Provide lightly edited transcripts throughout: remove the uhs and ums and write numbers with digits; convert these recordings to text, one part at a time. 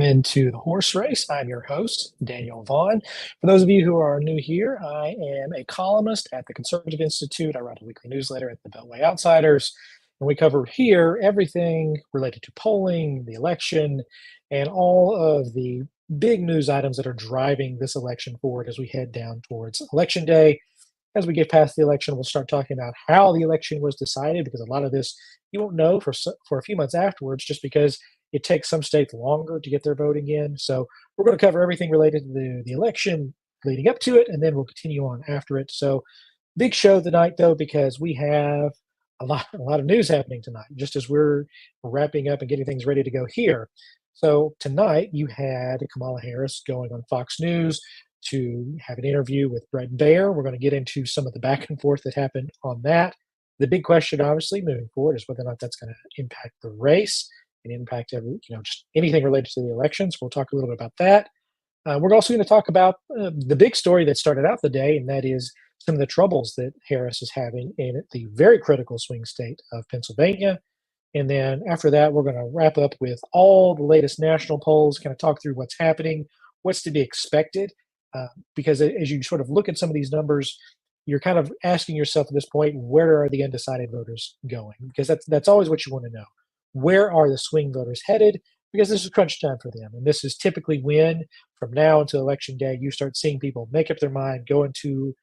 into the horse race. I'm your host, Daniel Vaughn. For those of you who are new here, I am a columnist at the Conservative Institute. I write a weekly newsletter at the Beltway Outsiders, and we cover here everything related to polling, the election, and all of the big news items that are driving this election forward as we head down towards Election Day. As we get past the election, we'll start talking about how the election was decided, because a lot of this you won't know for a few months afterwards, just because it takes some states longer to get their voting in. So we're going to cover everything related to the election leading up to it, and then we'll continue on after it. So big show tonight, though, because we have a lot of news happening tonight, just as we're wrapping up and getting things ready to go here. So tonight you had Kamala Harris going on Fox News to have an interview with Brett Baier. We're going to get into some of the back and forth that happened on that. The big question, obviously, moving forward is whether or not that's going to impact the race and impact just anything related to the elections. We'll talk a little bit about that. We're also going to talk about the big story that started out the day, and that is some of the troubles that Harris is having in the very critical swing state of Pennsylvania. And then after that, we're going to wrap up with all the latest national polls, kind of talk through what's happening, what's to be expected. Because as you sort of look at some of these numbers, you're kind of asking yourself at this point, where are the undecided voters going? Because that's always what you want to know. Where are the swing voters headed? Because this is crunch time for them. And this is typically when, from now until Election Day, you start seeing people make up their mind, go into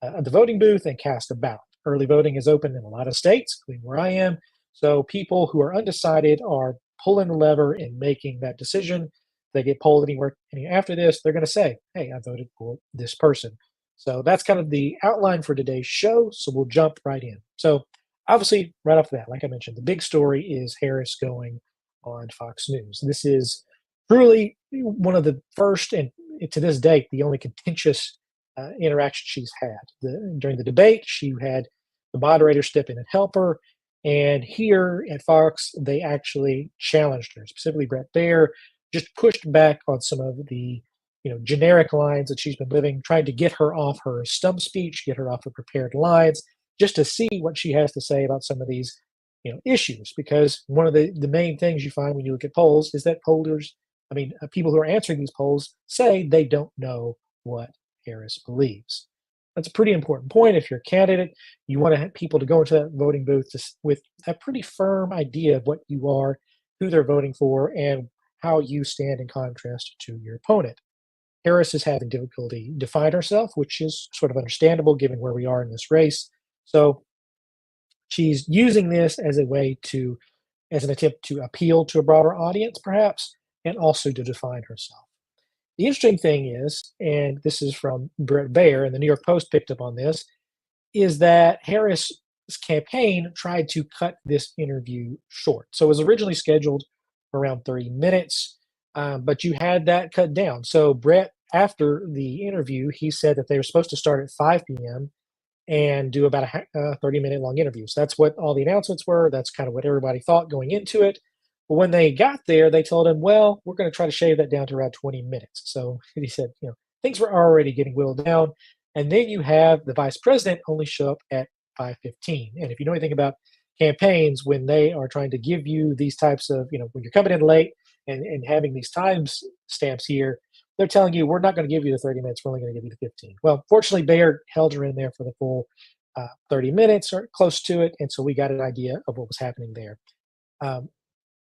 the voting booth and cast a ballot. Early voting is open in a lot of states, including where I am. So people who are undecided are pulling the lever and making that decision. They get polled any after this, they're going to say, hey, I voted for this person. So that's kind of the outline for today's show. So we'll jump right in. So obviously, right off the bat, like I mentioned, the big story is Harris going on Fox News. This is truly one of the first, and to this date, the only contentious interaction she's had. During the debate, she had the moderator step in and help her. And here at Fox, they actually challenged her, specifically Brett Baier, just pushed back on some of the generic lines that she's been living, trying to get her off her stump speech, get her off her prepared lines, just to see what she has to say about some of these issues. Because one of the main things you find when you look at polls is that people who are answering these polls say they don't know what Harris believes. That's a pretty important point. If you're a candidate, you want to have people to go into that voting booth with a pretty firm idea of what you are, who they're voting for, and how you stand in contrast to your opponent. Harris is having difficulty defining herself, which is sort of understandable given where we are in this race. So she's using this as an attempt to appeal to a broader audience, perhaps, and also to define herself. The interesting thing is, and this is from Brett Baier, and the New York Post picked up on this, is that Harris's campaign tried to cut this interview short. So it was originally scheduled for around 30 minutes, but you had that cut down. So Brett, after the interview, he said that they were supposed to start at 5 p.m. and do about a 30-minute long interview. So that's what all the announcements were. That's kind of what everybody thought going into it. But when they got there, they told him, well, we're going to try to shave that down to around 20 minutes. So he said, things were already getting whittled down. And then you have the vice president only show up at 5:15. And if you know anything about campaigns, when they are trying to give you these types of, when you're coming in late and having these times stamps here, they're telling you, we're not going to give you the 30 minutes, we're only going to give you the 15. Well, fortunately, Baier held her in there for the full 30 minutes or close to it. And so we got an idea of what was happening there.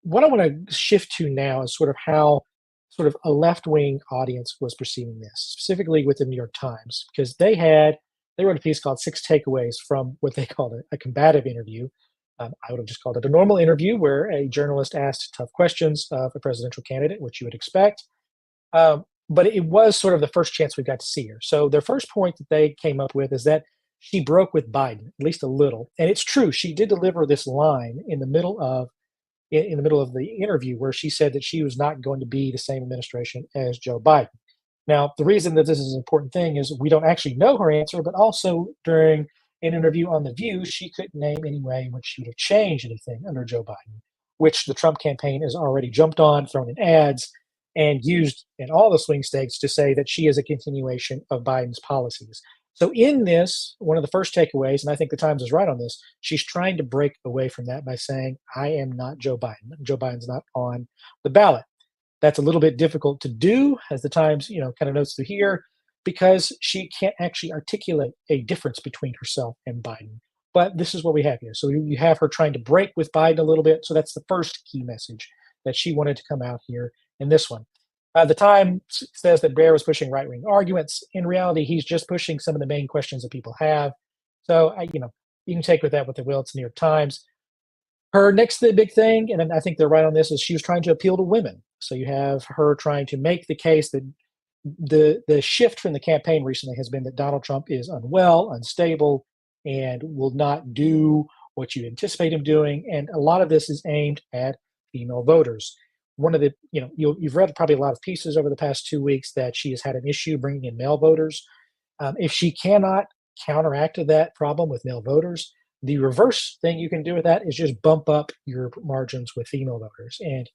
What I want to shift to now is sort of how sort of a left-wing audience was perceiving this, specifically with the New York Times, because they wrote a piece called 6 Takeaways from what they called a combative interview. I would have just called it a normal interview where a journalist asked tough questions of a presidential candidate, which you would expect. But it was sort of the first chance we got to see her. So their first point that they came up with is that she broke with Biden, at least a little. And it's true. She did deliver this line in the middle of the interview where she said that she was not going to be the same administration as Joe Biden. Now, the reason that this is an important thing is we don't actually know her answer, but also during an interview on The View, she couldn't name any way in which she would have changed anything under Joe Biden, which the Trump campaign has already jumped on, thrown in ads, and used in all the swing states to say that she is a continuation of Biden's policies. So in this, one of the first takeaways, and I think the Times is right on this, she's trying to break away from that by saying, I am not Joe Biden. Joe Biden's not on the ballot. That's a little bit difficult to do, as the Times, kind of notes through here, because she can't actually articulate a difference between herself and Biden. But this is what we have here. So you have her trying to break with Biden a little bit. So that's the first key message that she wanted to come out here in this one. The Times says that Bear was pushing right wing arguments. In reality, he's just pushing some of the main questions that people have. So, you can take with that what they will. It's the New York Times. Her next big thing, and I think they're right on this, is she was trying to appeal to women. So you have her trying to make the case that the shift from the campaign recently has been that Donald Trump is unwell, unstable, and will not do what you anticipate him doing. And a lot of this is aimed at female voters. One of the, you've read probably a lot of pieces over the past 2 weeks that she has had an issue bringing in male voters. If she cannot counteract that problem with male voters, the reverse thing you can do with that is just bump up your margins with female voters. And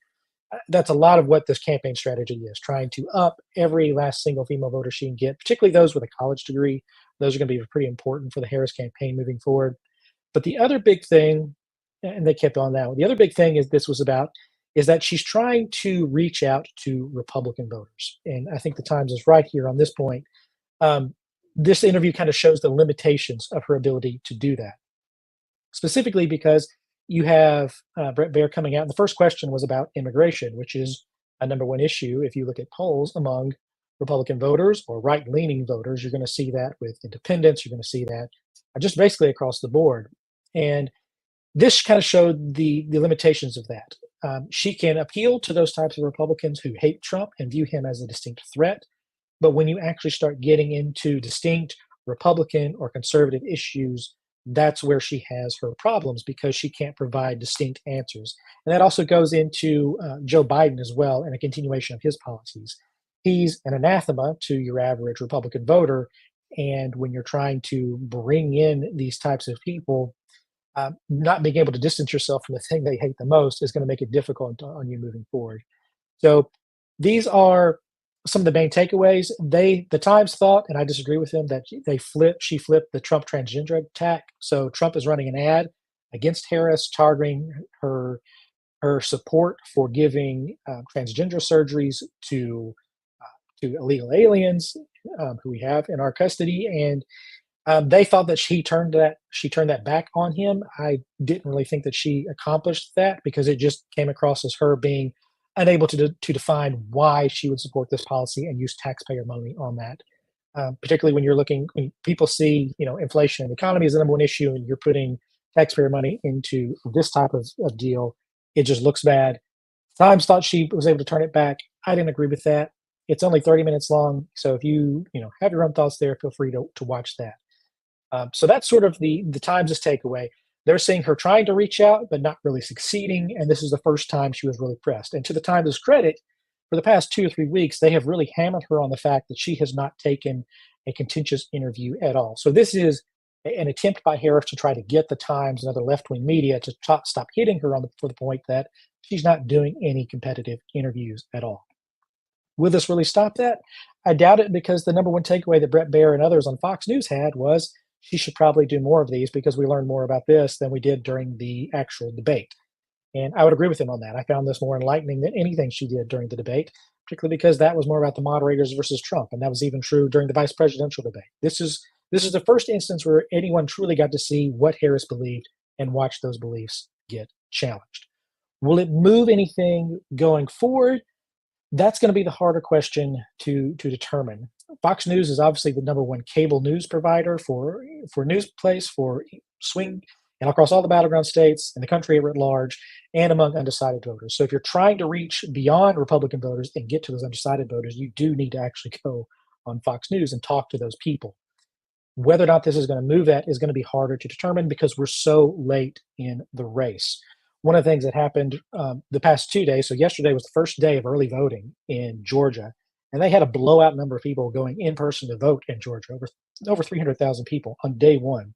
that's a lot of what this campaign strategy is, trying to up every last single female voter she can get, particularly those with a college degree. Those are going to be pretty important for the Harris campaign moving forward. But the other big thing, and they kept on that one, the other big thing is this was about is that she's trying to reach out to Republican voters. And I think the Times is right here on this point. Um, this interview kind of shows the limitations of her ability to do that, specifically because you have Brett Baer coming out. And the first question was about immigration, which is a number one issue. If you look at polls among Republican voters or right leaning voters, you're going to see that with independents. You're going to see that just basically across the board. And this kind of showed the limitations of that. She can appeal to those types of Republicans who hate Trump and view him as a distinct threat. But when you actually start getting into distinct Republican or conservative issues, that's where she has her problems because she can't provide distinct answers. And that also goes into Joe Biden as well and a continuation of his policies. He's an anathema to your average Republican voter. And when you're trying to bring in these types of people, not being able to distance yourself from the thing they hate the most is going to make it difficult on you moving forward. So these are some of the main takeaways. The Times thought, and I disagree with them, that she flipped the Trump transgender attack. So Trump is running an ad against Harris, targeting her support for giving transgender surgeries to illegal aliens who we have in our custody, and they thought that she turned that back on him. I didn't really think that she accomplished that because it just came across as her being unable to define why she would support this policy and use taxpayer money on that. Particularly when people see inflation in the economy is the number one issue, and you're putting taxpayer money into this type of deal, it just looks bad. Times thought she was able to turn it back. I didn't agree with that. It's only 30 minutes long, so if you have your own thoughts there, feel free to watch that. So that's sort of the Times' takeaway. They're seeing her trying to reach out, but not really succeeding. And this is the first time she was really pressed. And to the Times' credit, for the past 2 or 3 weeks, they have really hammered her on the fact that she has not taken a contentious interview at all. So this is an attempt by Harris to try to get the Times and other left-wing media to stop hitting her for the point that she's not doing any competitive interviews at all. Will this really stop that? I doubt it, because the number one takeaway that Brett Baer and others on Fox News had was she should probably do more of these because we learned more about this than we did during the actual debate. And I would agree with him on that. I found this more enlightening than anything she did during the debate, particularly because that was more about the moderators versus Trump. And that was even true during the vice presidential debate. This is the first instance where anyone truly got to see what Harris believed and watch those beliefs get challenged. Will it move anything going forward? That's going to be the harder question to determine. Fox News is obviously the number one cable news provider for news place for swing and across all the battleground states in the country at large and among undecided voters. So if you're trying to reach beyond Republican voters and get to those undecided voters, you do need to actually go on Fox News and talk to those people. Whether or not this is going to move that is going to be harder to determine because we're so late in the race. One of the things that happened the past 2 days, so yesterday was the first day of early voting in Georgia, and they had a blowout number of people going in person to vote in Georgia, over 300,000 people on day one.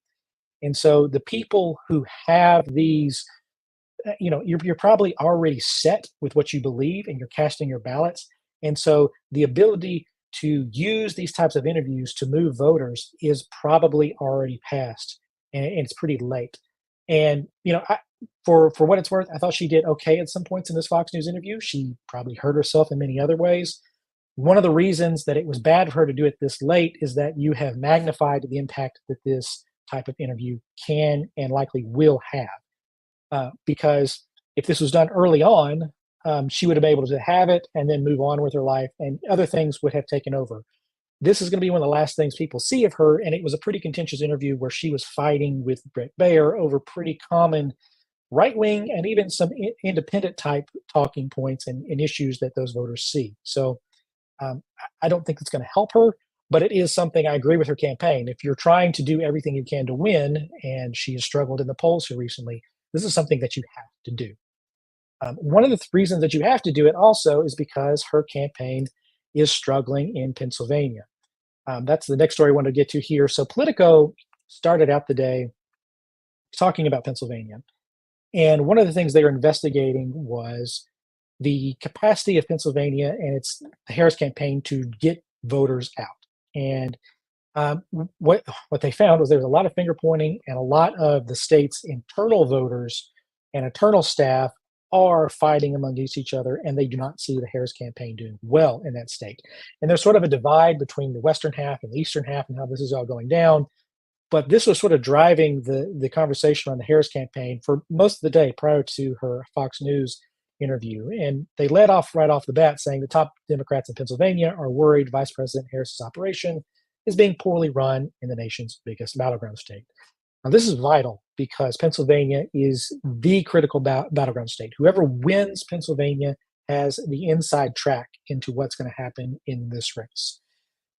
And so the people who have these, you're probably already set with what you believe and you're casting your ballots. And so the ability to use these types of interviews to move voters is probably already past, and it's pretty late. And For what it's worth, I thought she did okay at some points in this Fox News interview. She probably hurt herself in many other ways. One of the reasons that it was bad for her to do it this late is that you have magnified the impact that this type of interview can and likely will have. Because if this was done early on, she would have been able to have it and then move on with her life, and other things would have taken over. This is going to be one of the last things people see of her, and it was a pretty contentious interview where she was fighting with Brett Baer over pretty common right wing and even some independent type talking points and issues that those voters see. So I don't think it's going to help her, but it is something. I agree with her campaign. If you're trying to do everything you can to win, and she has struggled in the polls here recently, this is something that you have to do. One of the reasons that you have to do it also is because her campaign is struggling in Pennsylvania. That's the next story I wanted to get to here. So Politico started out the day talking about Pennsylvania. And one of the things they were investigating was the capacity of Pennsylvania and the Harris campaign to get voters out. And what they found was there was a lot of finger pointing, and a lot of the state's internal voters and internal staff are fighting amongst each other, and they do not see the Harris campaign doing well in that state. And there's sort of a divide between the western half and the eastern half, and how this is all going down. But this was sort of driving the conversation on the Harris campaign for most of the day prior to her Fox News interview. And they led off right off the bat saying the top Democrats in Pennsylvania are worried Vice President Harris's operation is being poorly run in the nation's biggest battleground state. Now, this is vital because Pennsylvania is the critical battleground state. Whoever wins Pennsylvania has the inside track into what's going to happen in this race.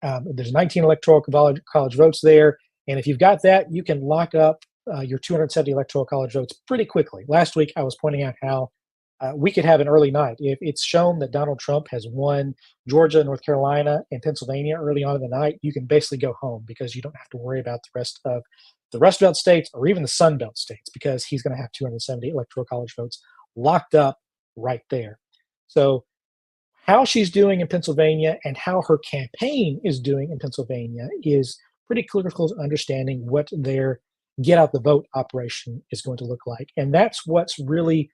There's 19 electoral college votes there. And if you've got that, you can lock up your 270 electoral college votes pretty quickly. Last week, I was pointing out how we could have an early night. If it's shown that Donald Trump has won Georgia, North Carolina, and Pennsylvania early on in the night, you can basically go home because you don't have to worry about the Rust Belt states or even the Sun Belt states, because he's going to have 270 electoral college votes locked up right there. So how she's doing in Pennsylvania and how her campaign is doing in Pennsylvania is pretty critical to understanding what their get out the vote operation is going to look like. And that's what's really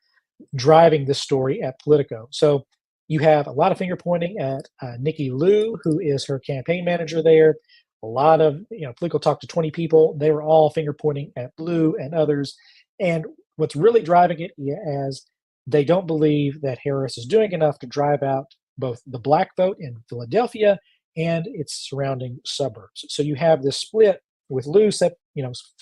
driving this story at Politico. So you have a lot of finger pointing at Nikki Lou, who is her campaign manager there. A lot of, Politico talked to 20 people. They were all finger pointing at Lou and others. And what's really driving it is they don't believe that Harris is doing enough to drive out both the black vote in Philadelphia and its surrounding suburbs. So you have this split with Lou, sort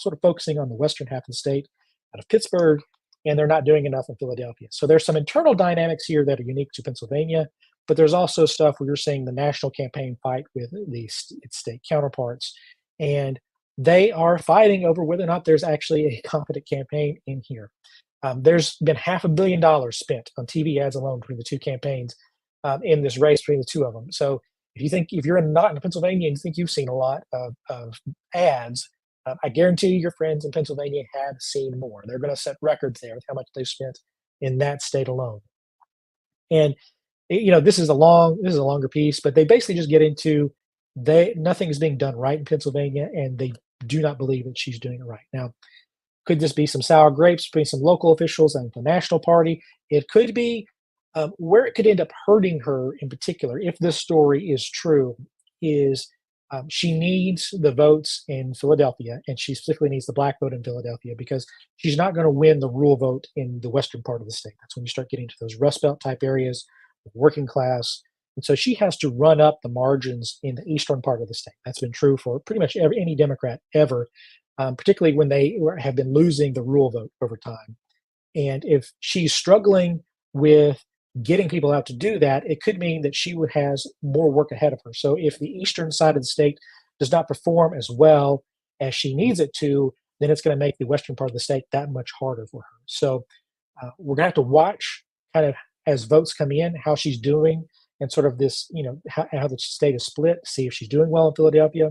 of focusing on the western half of the state out of Pittsburgh, and they're not doing enough in Philadelphia. So there's some internal dynamics here that are unique to Pennsylvania, but there's also stuff where you're seeing the national campaign fight with its state counterparts, and they are fighting over whether or not there's actually a competent campaign in here. There's been $500 million spent on TV ads alone between the two campaigns in this race between the two of them. So if you're not in Pennsylvania and you think you've seen a lot of ads, I guarantee you your friends in Pennsylvania have seen more. They're going to set records there with how much they've spent in that state alone. And this is a longer piece, but they basically just get into nothing is being done right in Pennsylvania, and they do not believe that she's doing it right. Now, could this be some sour grapes between some local officials and the national party? It could be. Where it could end up hurting her in particular, if this story is true, is she needs the votes in Philadelphia, and she specifically needs the black vote in Philadelphia, because she's not going to win the rural vote in the western part of the state. That's when you start getting to those Rust Belt type areas, working class. And so she has to run up the margins in the eastern part of the state. That's been true for pretty much any Democrat ever, particularly when they have been losing the rural vote over time. And if she's struggling with getting people out to do that, it could mean that she has more work ahead of her. So if the eastern side of the state does not perform as well as she needs it to, then it's going to make the western part of the state that much harder for her. So we're going to have to watch kind of as votes come in, how she's doing, and sort of this, how the state is split, see if she's doing well in Philadelphia.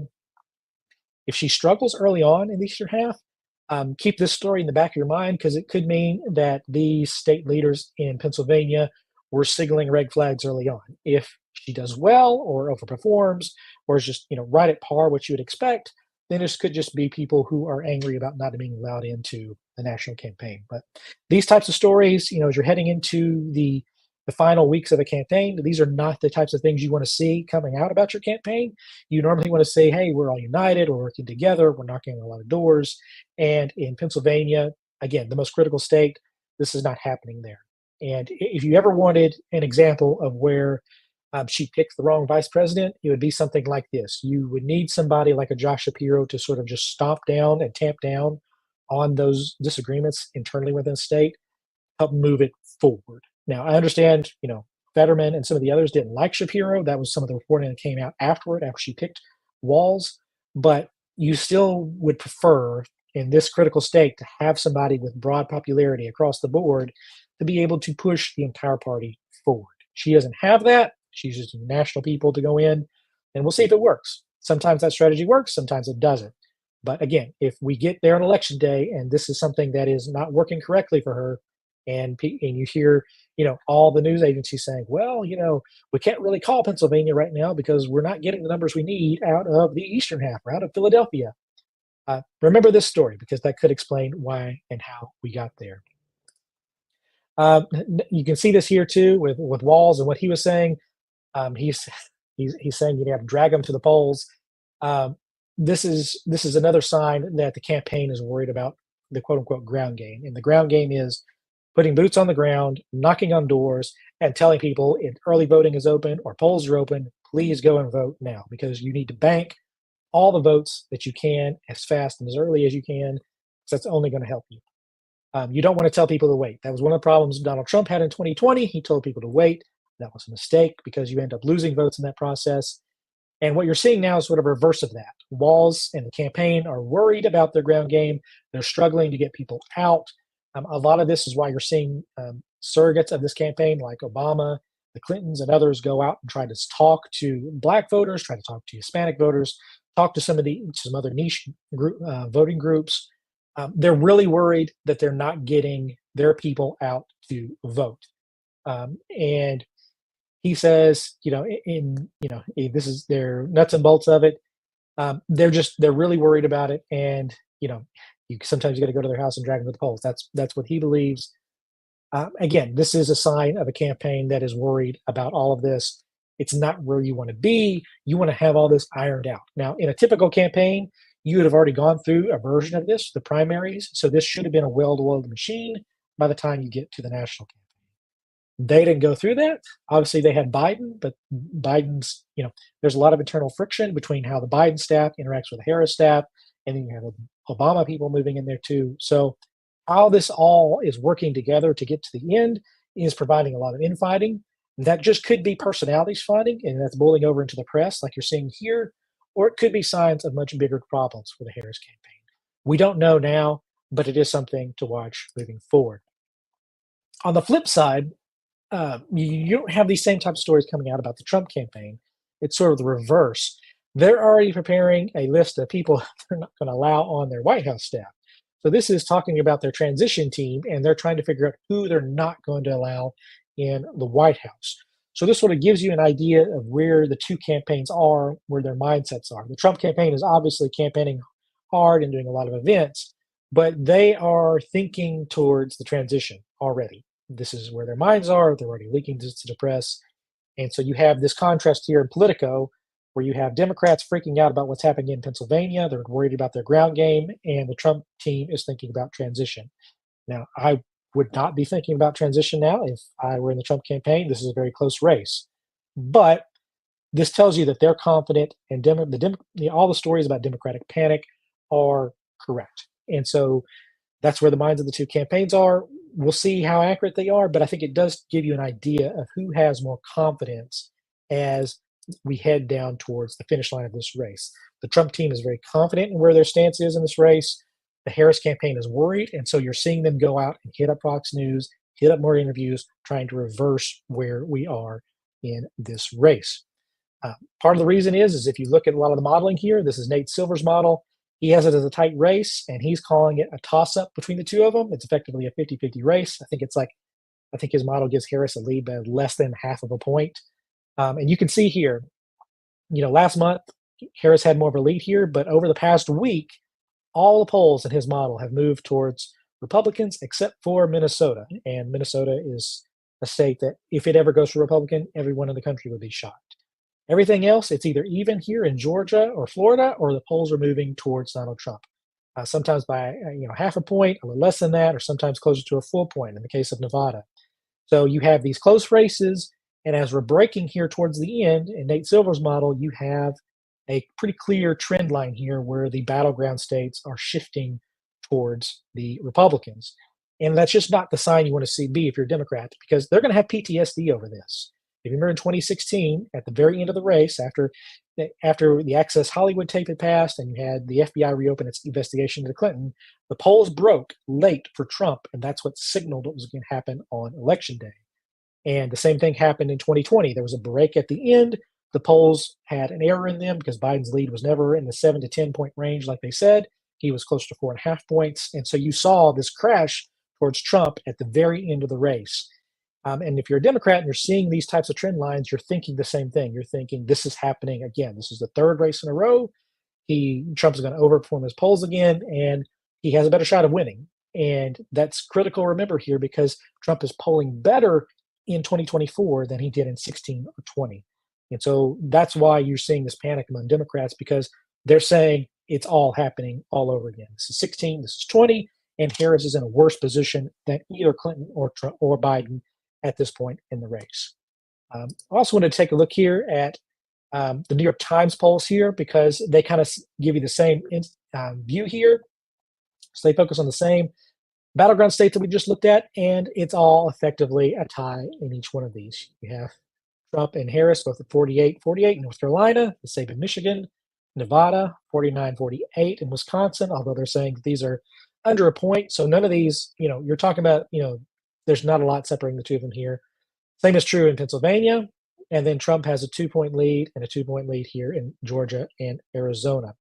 If she struggles early on in the eastern half, keep this story in the back of your mind, because it could mean that these state leaders in Pennsylvania were signaling red flags early on. If she does well or overperforms or is just right at par what you would expect, then this could just be people who are angry about not being allowed into the national campaign. But these types of stories, as you're heading into the final weeks of the campaign, these are not the types of things you want to see coming out about your campaign. You normally want to say, hey, we're all united, we're working together, we're knocking on a lot of doors. And in Pennsylvania, again, the most critical state, this is not happening there. And if you ever wanted an example of where she picked the wrong vice president, it would be something like this. You would need somebody like a Josh Shapiro to sort of just stomp down and tamp down on those disagreements internally within the state, help move it forward. Now, I understand, Fetterman and some of the others didn't like Shapiro. That was some of the reporting that came out afterward, after she picked Walls. But you still would prefer in this critical state to have somebody with broad popularity across the board to be able to push the entire party forward. She doesn't have that. She's using national people to go in, and we'll see if it works. Sometimes that strategy works, sometimes it doesn't. But again, if we get there on election day and this is something that is not working correctly for her, and you hear, all the news agencies saying, well, we can't really call Pennsylvania right now because we're not getting the numbers we need out of the eastern half or out of Philadelphia. Remember this story because that could explain why and how we got there. You can see this here too with Walls and what he was saying. He's he's saying you have to drag them to the polls. Um, this is another sign that the campaign is worried about the quote unquote ground game, and the ground game is putting boots on the ground, knocking on doors, and telling people if early voting is open or polls are open, please go and vote now because you need to bank all the votes that you can as fast and as early as you can, because that's only going to help you. You don't want to tell people to wait. That was one of the problems Donald Trump had in 2020. He told people to wait. That was a mistake because you end up losing votes in that process. And what you're seeing now is sort of a reverse of that. Walls and the campaign are worried about their ground game. They're struggling to get people out. A lot of this is why you're seeing surrogates of this campaign, like Obama, the Clintons, and others, go out and try to talk to Black voters, try to talk to Hispanic voters, talk to some other niche voting groups. They're really worried that they're not getting their people out to vote. And he says, this is their nuts and bolts of it. They're really worried about it, and you sometimes you got to go to their house and drag them to the polls. That's what he believes. Again, this is a sign of a campaign that is worried about all of this. It's not where you want to be. You want to have all this ironed out. Now, in a typical campaign, you would have already gone through a version of this, the primaries. So this should have been a well-oiled machine by the time you get to the national campaign. They didn't go through that. Obviously, they had Biden, but Biden's, there's a lot of internal friction between how the Biden staff interacts with the Harris staff, and then you have Obama people moving in there too. So how this all is working together to get to the end is providing a lot of infighting. That just could be personalities fighting, and that's boiling over into the press, like you're seeing here, or it could be signs of much bigger problems for the Harris campaign. We don't know now, but it is something to watch moving forward. On the flip side, you don't have these same type of stories coming out about the Trump campaign. It's sort of the reverse. They're already preparing a list of people they're not going to allow on their White House staff. So this is talking about their transition team, and they're trying to figure out who they're not going to allow in the White House. So this sort of gives you an idea of where the two campaigns are, where their mindsets are. The Trump campaign is obviously campaigning hard and doing a lot of events, but they are thinking towards the transition already. This is where their minds are. They're already leaking this to the press. And so you have this contrast here in Politico, where you have Democrats freaking out about what's happening in Pennsylvania. They're worried about their ground game, and the Trump team is thinking about transition. Now, I would not be thinking about transition now if I were in the Trump campaign. This is a very close race. But this tells you that they're confident, and all the stories about Democratic panic are correct. And so that's where the minds of the two campaigns are. We'll see how accurate they are, but I think it does give you an idea of who has more confidence as we head down towards the finish line of this race. The Trump team is very confident in where their stance is in this race. The Harris campaign is worried, and so you're seeing them go out and hit up Fox News, hit up more interviews, trying to reverse where we are in this race. Part of the reason is if you look at a lot of the modeling here, this is Nate Silver's model. He has it as a tight race, and he's calling it a toss-up between the two of them. It's effectively a 50-50 race. I think his model gives Harris a lead by less than half of a point. And you can see here, last month, Harris had more of a lead here, but over the past week, all the polls in his model have moved towards Republicans except for Minnesota. And Minnesota is a state that if it ever goes to Republican, everyone in the country would be shocked. Everything else, it's either even here in Georgia or Florida, or the polls are moving towards Donald Trump. Sometimes by half a point, a little less than that, or sometimes closer to a full point in the case of Nevada. So you have these close races, and as we're breaking here towards the end, in Nate Silver's model, you have a pretty clear trend line here where the battleground states are shifting towards the Republicans. And that's just not the sign you want to see be if you're a Democrat, because they're going to have PTSD over this. If you remember in 2016, at the very end of the race, after the Access Hollywood tape had passed and you had the FBI reopen its investigation into Clinton, the polls broke late for Trump, and that's what signaled what was going to happen on Election Day. And the same thing happened in 2020. There was a break at the end. The polls had an error in them because Biden's lead was never in the 7 to 10 point range, like they said. He was close to 4.5 points. And so you saw this crash towards Trump at the very end of the race. And if you're a Democrat and you're seeing these types of trend lines, you're thinking the same thing. You're thinking this is happening again. This is the third race in a row. Trump's going to overperform his polls again, and he has a better shot of winning. And that's critical to remember here because Trump is polling better in 2024 than he did in 16 or 20. And so that's why you're seeing this panic among Democrats because they're saying it's all happening all over again. This is 16, this is 20, and Harris is in a worse position than either Clinton or Trump or Biden at this point in the race. I also want to take a look here at the New York Times polls here because they kind of give you the same view here. So they focus on the same battleground states that we just looked at, and it's all effectively a tie in each one of these. You have Trump and Harris both at 48-48 in North Carolina, the same in Michigan, Nevada, 49-48 in Wisconsin, although they're saying that these are under a point. So none of these, you're talking about, there's not a lot separating the two of them here. Same is true in Pennsylvania. And then Trump has a 2-point lead and a 2-point lead here in Georgia and Arizona.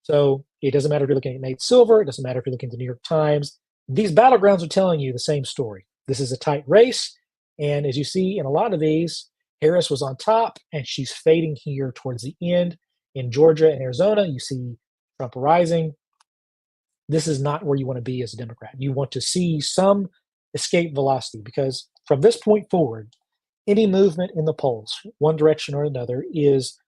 So it doesn't matter if you're looking at Nate Silver. It doesn't matter if you're looking at the New York Times. These battlegrounds are telling you the same story. This is a tight race. And as you see in a lot of these, Harris was on top and she's fading here towards the end. In Georgia and Arizona, you see Trump rising. This is not where you want to be as a Democrat. You want to see some escape velocity because from this point forward, any movement in the polls, one direction or another, is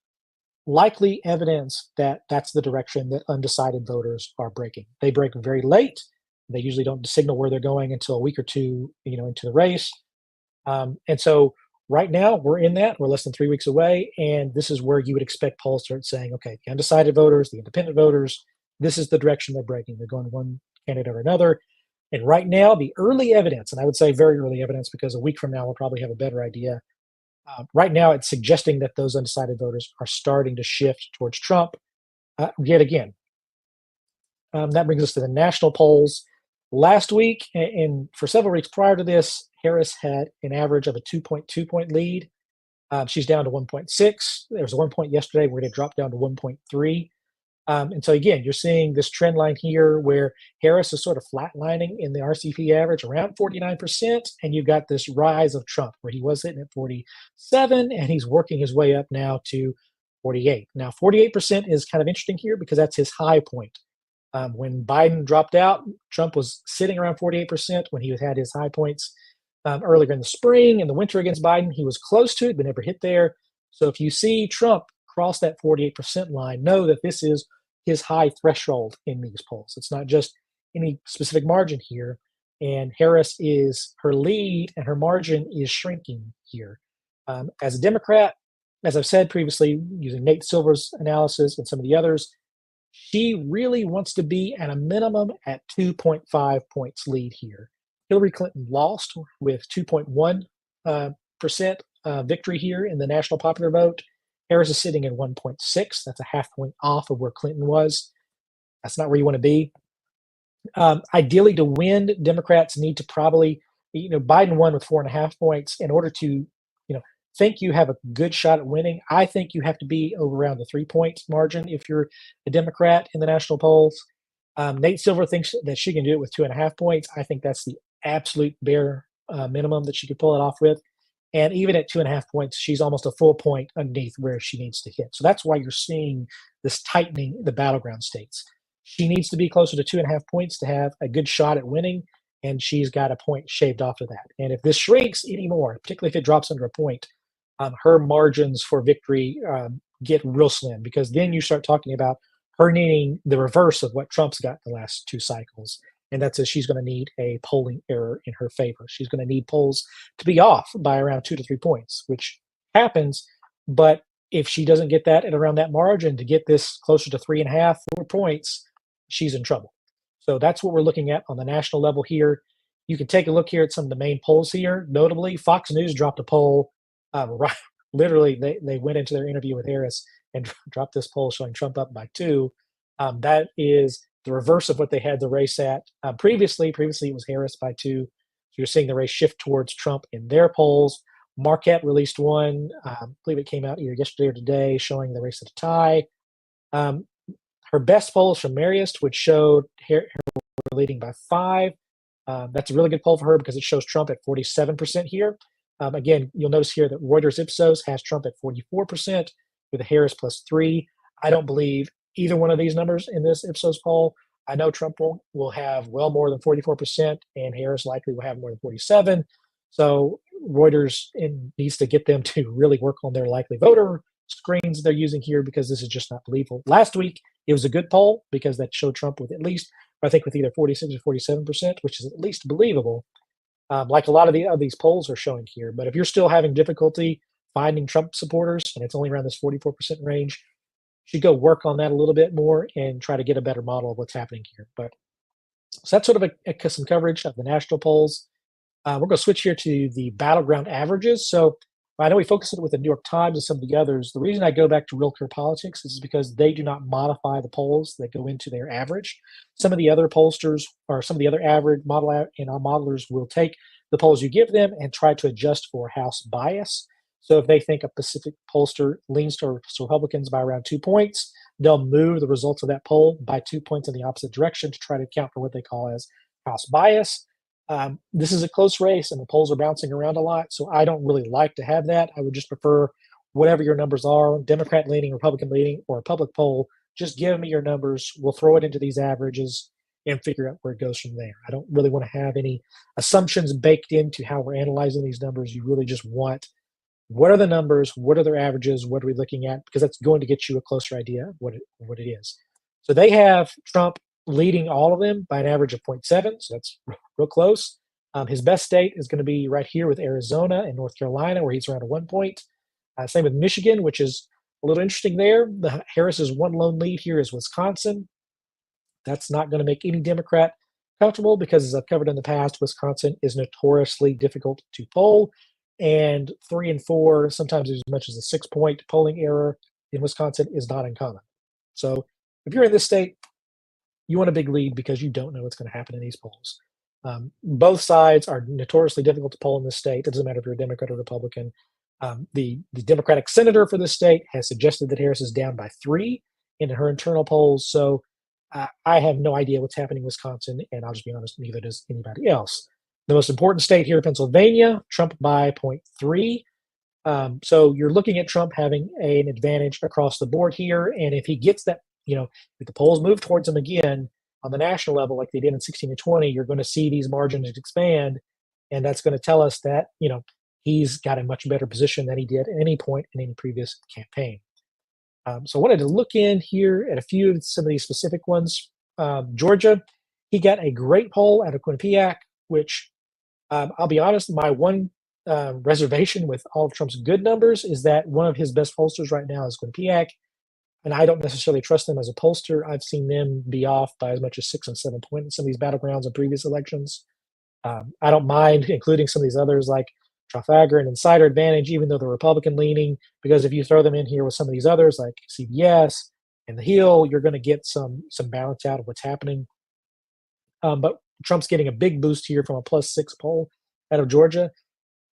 likely evidence that that's the direction that undecided voters are breaking. They break very late. They usually don't signal where they're going until a week or two, into the race. And so right now we're in that. We're less than 3 weeks away, and this is where you would expect polls to start saying, okay, the undecided voters, the independent voters, this is the direction they're breaking. They're going one candidate or another. And right now, the early evidence, and I would say very early evidence because a week from now we'll probably have a better idea. Right now, it's suggesting that those undecided voters are starting to shift towards Trump yet again. That brings us to the national polls. Last week, and for several weeks prior to this, Harris had an average of a 2.2 point lead. She's down to 1.6. There was a 1 point yesterday where it dropped down to 1.3. And so again, you're seeing this trend line here where Harris is sort of flatlining in the RCP average around 49%, and you've got this rise of Trump where he was hitting at 47, and he's working his way up now to 48. Now, 48% is kind of interesting here because that's his high point. When Biden dropped out, Trump was sitting around 48% when he had his high points earlier in the spring and the winter against Biden. He was close to it, but never hit there. So if you see Trump cross that 48% line, know that this is his high threshold in these polls. It's not just any specific margin here. And Harris her lead and her margin is shrinking here. As a Democrat, as I've said previously, using Nate Silver's analysis and some of the others, she really wants to be at a minimum at 2.5 points lead here. Hillary Clinton lost with 2.1% victory here in the national popular vote. Harris is sitting at 1.6. That's a half point off of where Clinton was. That's not where you want to be. Ideally, to win, Democrats need to probably, Biden won with 4.5 points. In order to, think you have a good shot at winning, I think you have to be over around the 3 point margin if you're a Democrat in the national polls. Nate Silver thinks that she can do it with 2.5 points. I think that's the absolute bare minimum that she could pull it off with. And even at 2.5 points, she's almost a full point underneath where she needs to hit. So that's why you're seeing this tightening the battleground states. She needs to be closer to 2.5 points to have a good shot at winning, and she's got a point shaved off of that. And if this shrinks anymore, particularly if it drops under a point, her margins for victory get real slim, because then you start talking about her needing the reverse of what Trump's got the last two cycles. And that's that she's going to need a polling error in her favor. She's going to need polls to be off by around 2 to 3 points, which happens. But if she doesn't get that at around that margin to get this closer to 3.5, 4 points, she's in trouble. So that's what we're looking at on the national level here. You can take a look here at some of the main polls here. Notably, Fox News dropped a poll. Right, literally, they went into their interview with Harris and dropped this poll showing Trump up by 2. That is the reverse of what they had the race at previously. Previously, it was Harris by 2. So you're seeing the race shift towards Trump in their polls. Marquette released one. I believe it came out either yesterday or today, showing the race at a tie. Her best polls from Marist, which showed her leading by 5. That's a really good poll for her because it shows Trump at 47% here. Again, you'll notice here that Reuters Ipsos has Trump at 44% with a Harris +3. I don't believe either one of these numbers in this Ipsos poll. I know Trump will have well more than 44%, and Harris likely will have more than 47. So Reuters needs to get them to really work on their likely voter screens they're using here, because this is just not believable. Last week, it was a good poll because that showed Trump with at least, I think, with either 46 or 47%, which is at least believable, like a lot of these polls are showing here. But if you're still having difficulty finding Trump supporters, and it's only around this 44% range, you should go work on that a little bit more and try to get a better model of what's happening here. But so that's sort of some coverage of the national polls. We're going to switch here to the battleground averages. So I know we focus it with the New York Times and some of the others. The reason I go back to Real Clear Politics is because they do not modify the polls that go into their average. Some of the other pollsters or some of the other average modelers will take the polls you give them and try to adjust for House bias. So if they think a Pacific pollster leans towards Republicans by around 2 points, they'll move the results of that poll by 2 points in the opposite direction to try to account for what they call as House bias. This is a close race, and the polls are bouncing around a lot, so I don't really like to have that. I would just prefer whatever your numbers are, Democrat leaning, Republican leaning, or a public poll. Just give me your numbers. We'll throw it into these averages and figure out where it goes from there. I don't really want to have any assumptions baked into how we're analyzing these numbers. You really just want, what are the numbers? What are their averages? What are we looking at? Because that's going to get you a closer idea of what it is. So they have Trump leading all of them by an average of 0.7, so that's real close. His best state is going to be right here with Arizona and North Carolina, where he's around a 1 point. Same with Michigan, which is a little interesting there. Harris's one lone lead here is Wisconsin. That's not going to make any Democrat comfortable because, as I've covered in the past, Wisconsin is notoriously difficult to poll. And 3 and 4, sometimes as much as a 6-point polling error in Wisconsin is not uncommon. So if you're in this state, you want a big lead because you don't know what's going to happen in these polls. Both sides are notoriously difficult to poll in this state. It doesn't matter if you're a Democrat or Republican. The Democratic senator for this state has suggested that Harris is down by 3 in her internal polls. So I have no idea what's happening in Wisconsin, and I'll just be honest, neither does anybody else. The most important state here, Pennsylvania, Trump by 0.3. So you're looking at Trump having an advantage across the board here, and if he gets that, if the polls move towards him again on the national level like they did in 16 and 20, you're going to see these margins expand, and that's going to tell us that he's got a much better position than he did at any point in any previous campaign. So I wanted to look in here at some of these specific ones. Georgia, he got a great poll out of Quinnipiac, which I'll be honest, my one reservation with all of Trump's good numbers is that one of his best pollsters right now is Quinnipiac, and I don't necessarily trust them as a pollster. I've seen them be off by as much as 6 and 7 points in some of these battlegrounds in previous elections. I don't mind including some of these others like Trafalgar and Insider Advantage, even though they're Republican leaning, because if you throw them in here with some of these others like CBS and The Hill, you're going to get some balance out of what's happening. But Trump's getting a big boost here from a +6 poll out of Georgia.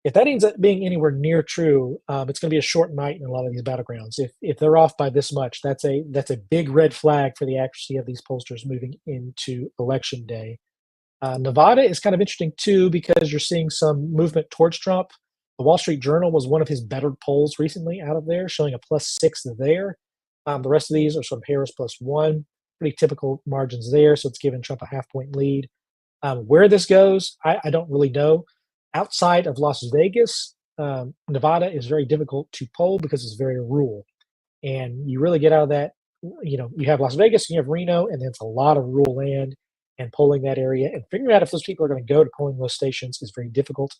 If that ends up being anywhere near true, it's going to be a short night in a lot of these battlegrounds. If they're off by this much, that's a big red flag for the accuracy of these pollsters moving into election day. Nevada is kind of interesting too because you're seeing some movement towards Trump. The Wall Street Journal was one of his better polls recently out of there, showing a +6 there. The rest of these are sort of Harris +1, pretty typical margins there. So it's giving Trump a half-point lead. Where this goes, I don't really know. Outside of Las Vegas, Nevada is very difficult to poll because it's very rural. And you really get out of that, you have Las Vegas, you have Reno, and then it's a lot of rural land, and polling that area and figuring out if those people are going to go to polling those stations is very difficult.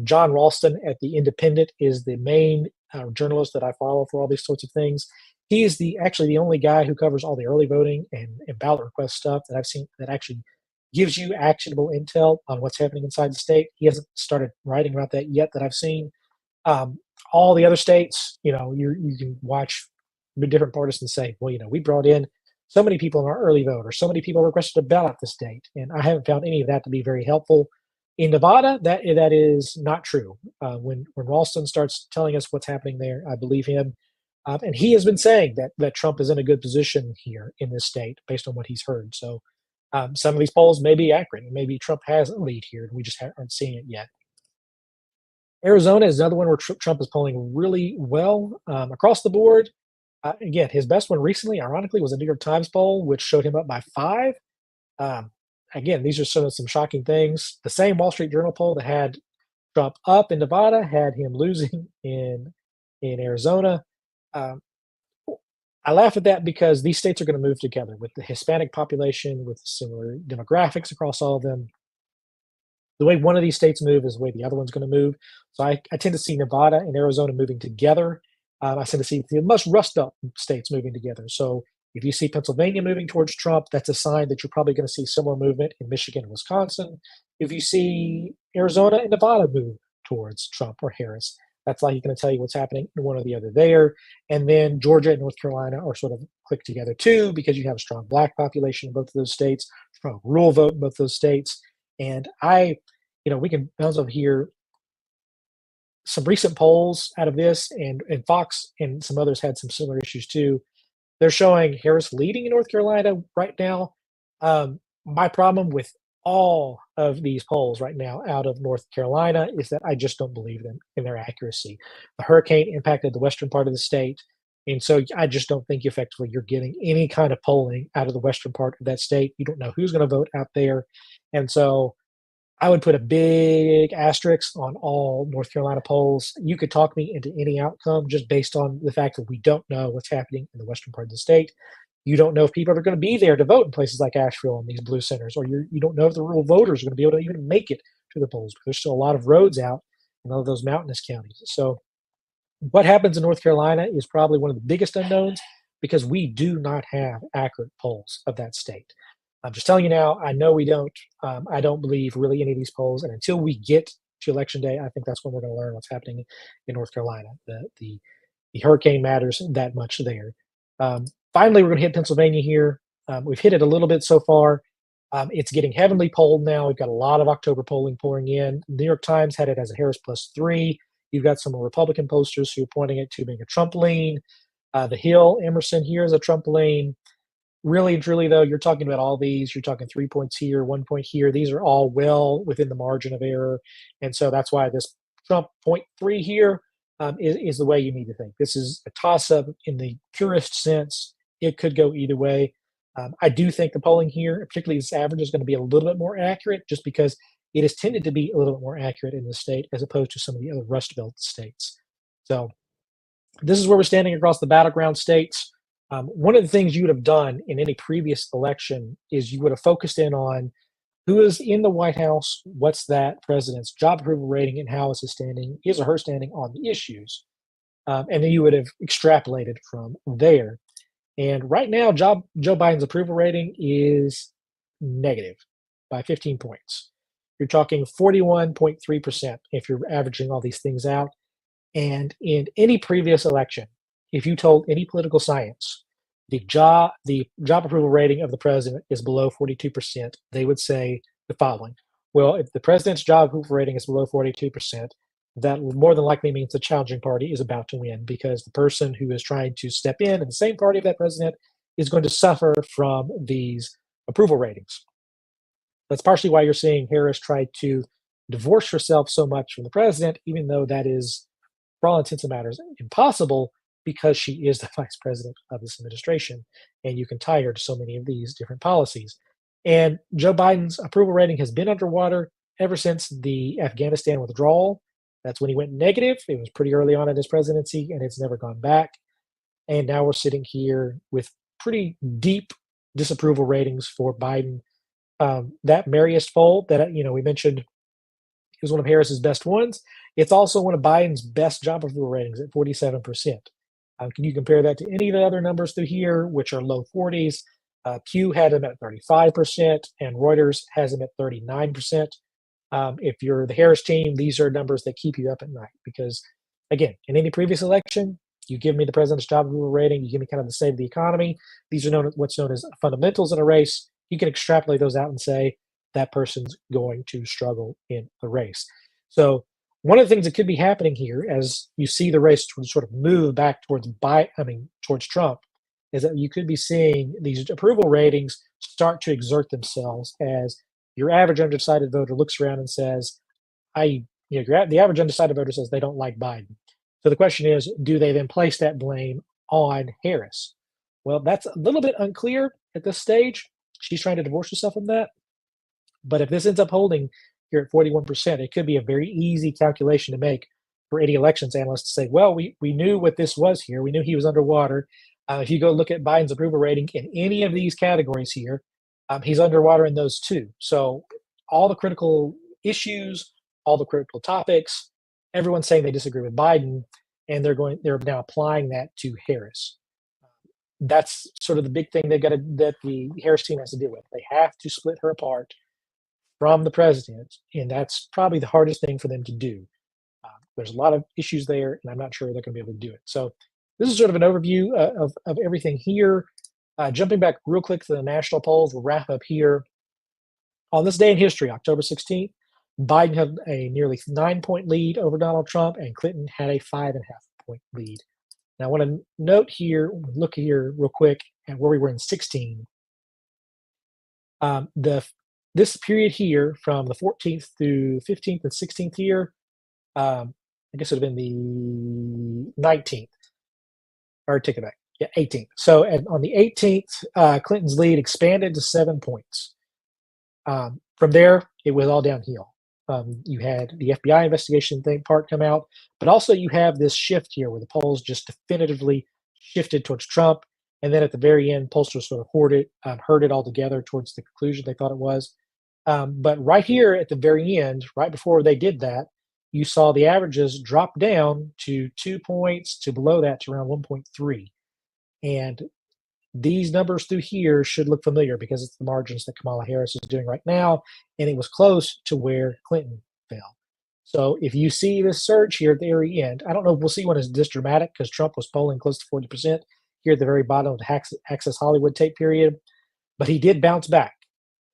John Ralston at The Independent is the main journalist that I follow for all these sorts of things. He is actually the only guy who covers all the early voting and ballot request stuff that I've seen that actually gives you actionable intel on what's happening inside the state. He hasn't started writing about that yet that I've seen. Um, all the other states, you can watch the different partisans say, well, we brought in so many people in our early vote, or so many people requested a ballot this date, and I haven't found any of that to be very helpful. In Nevada, that is not true. When Ralston starts telling us what's happening there, I believe him, and he has been saying that Trump is in a good position here in this state based on what he's heard. So some of these polls may be accurate. Maybe Trump has a lead here, and we just aren't seeing it yet. Arizona is another one where Trump is polling really well across the board. Again, his best one recently, ironically, was a New York Times poll, which showed him up by 5. Um, Again, these are some shocking things. The same Wall Street Journal poll that had Trump up in Nevada had him losing in Arizona. Um, I laugh at that because these states are going to move together with the Hispanic population, with similar demographics across all of them. The way one of these states move is the way the other one's going to move. So I tend to see Nevada and Arizona moving together. I tend to see the most rust up states moving together. So if you see Pennsylvania moving towards Trump, that's a sign that you're probably going to see similar movement in Michigan and Wisconsin. If you see Arizona and Nevada move towards Trump or Harris, that's like going to tell you what's happening in one or the other there. And then Georgia and North Carolina are sort of clicked together too, because you have a strong black population in both of those states, strong rural vote in both those states. And we can bounce over here some recent polls out of this, and Fox and some others had some similar issues too. They're showing Harris leading in North Carolina right now. My problem with all of these polls right now out of North Carolina is that I just don't believe them in their accuracy. The hurricane impacted the western part of the state, and so I just don't think effectively you're getting any kind of polling out of the western part of that state. You don't know who's going to vote out there, and so I would put a big asterisk on all North Carolina polls. You could talk me into any outcome just based on the fact that we don't know what's happening in the western part of the state. You don't know if people are going to be there to vote in places like Asheville and these blue centers, or you don't know if the rural voters are going to be able to even make it to the polls. There's still a lot of roads out in all of those mountainous counties. So what happens in North Carolina is probably one of the biggest unknowns because we do not have accurate polls of that state. I'm just telling you now, I know we don't. I don't believe really any of these polls. And until we get to election day, I think that's when we're going to learn what's happening in North Carolina. The hurricane matters that much there. Finally, we're going to hit Pennsylvania here. We've hit it a little bit so far. It's getting heavily polled now. We've got a lot of October polling pouring in. New York Times had it as a Harris +3. You've got some Republican posters who are pointing it to being a Trump lean. The Hill, Emerson here is a Trump lean. Really and truly, though, you're talking about all these. You're talking 3 points here, 1 point here. These are all well within the margin of error. And so that's why this Trump .3 here is the way you need to think. This is a toss-up in the purest sense. It could go either way. I do think the polling here, particularly this average, is going to be a little bit more accurate just because it has tended to be a little bit more accurate in the state as opposed to some of the other Rust Belt states. So this is where we're standing across the battleground states. One of the things you would have done in any previous election is you would have focused in on who is in the White House, what's that president's job approval rating, and how is his or her standing on the issues. And then you would have extrapolated from there. And right now, Joe Biden's approval rating is negative by 15 points. You're talking 41.3% if you're averaging all these things out. And in any previous election, if you told any political science the job approval rating of the president is below 42%, they would say the following. Well, if the president's job approval rating is below 42%, that more than likely means the challenging party is about to win because the person who is trying to step in the same party of that president is going to suffer from these approval ratings. That's partially why you're seeing Harris try to divorce herself so much from the president, even though that is, for all intents and matters, impossible because she is the vice president of this administration, and you can tie her to so many of these different policies. And Joe Biden's approval rating has been underwater ever since the Afghanistan withdrawal. That's when he went negative. It was pretty early on in his presidency, and it's never gone back. And now we're sitting here with pretty deep disapproval ratings for Biden. That Mariest poll that we mentioned was one of Harris's best ones. It's also one of Biden's best job approval ratings at 47%. Can you compare that to any of the other numbers through here, which are low 40s? Pew had him at 35%, and Reuters has him at 39%. If you're the Harris team, these are numbers that keep you up at night because, again, in any previous election, you give me the president's job approval rating, you give me kind of the state of the economy. These are what's known as fundamentals in a race. You can extrapolate those out and say that person's going to struggle in the race. So one of the things that could be happening here, as you see the race sort of move back towards Trump, is that you could be seeing these approval ratings start to exert themselves as your average undecided voter looks around and says, the average undecided voter says they don't like Biden. So the question is, do they then place that blame on Harris? Well, that's a little bit unclear at this stage. She's trying to divorce herself from that. But if this ends up holding here at 41%, it could be a very easy calculation to make for any elections analyst to say, well, we knew what this was here. We knew he was underwater. If you go look at Biden's approval rating in any of these categories here, he's underwater in those too. So all the critical issues, all the critical topics, everyone's saying they disagree with Biden, and they're now applying that to Harris. That's sort of the big thing that the Harris team has to deal with. They have to split her apart from the president, and that's probably the hardest thing for them to do. There's a lot of issues there, and I'm not sure they're going to be able to do it. So this is sort of an overview of everything here. Jumping back real quick to the national polls, we'll wrap up here. On this day in history, October 16th, Biden had a nearly 9-point lead over Donald Trump, and Clinton had a 5.5-point lead. Now, I want to note here, look here real quick at where we were in 16. This period here, from the 14th through 15th and 16th here, I guess it would have been the 19th, or take it back, yeah, 18th. So on the 18th, Clinton's lead expanded to 7 points. From there, it was all downhill. You had the FBI investigation part come out, but also you have this shift here where the polls just definitively shifted towards Trump. And then at the very end, pollsters sort of heard it all together towards the conclusion they thought it was. But right here at the very end, right before they did that, you saw the averages drop down to 2 points, to below that to around 1.3. And these numbers through here should look familiar because it's the margins that Kamala Harris is doing right now, and it was close to where Clinton fell. So if you see this surge here at the very end, I don't know if we'll see one as this dramatic because Trump was polling close to 40% here at the very bottom of the Access Hollywood tape period, but he did bounce back,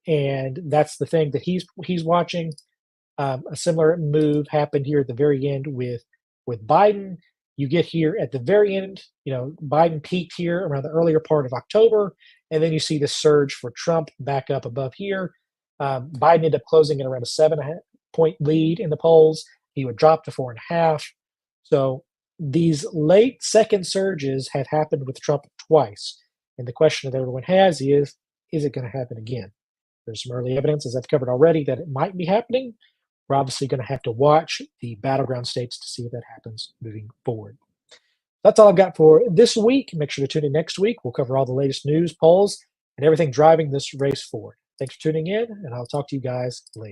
and that's the thing that he's watching. A similar move happened here at the very end with Biden. You get here at the very end, Biden peaked here around the earlier part of October, and then you see the surge for Trump back up above here. Biden ended up closing at around a 7.5-point lead in the polls. He would drop to 4.5. So these late second surges have happened with Trump twice. And the question that everyone has is it going to happen again? There's some early evidence, as I've covered already, that it might be happening. We're obviously going to have to watch the battleground states to see if that happens moving forward. That's all I've got for this week. Make sure to tune in next week. We'll cover all the latest news, polls, and everything driving this race forward. Thanks for tuning in, and I'll talk to you guys later.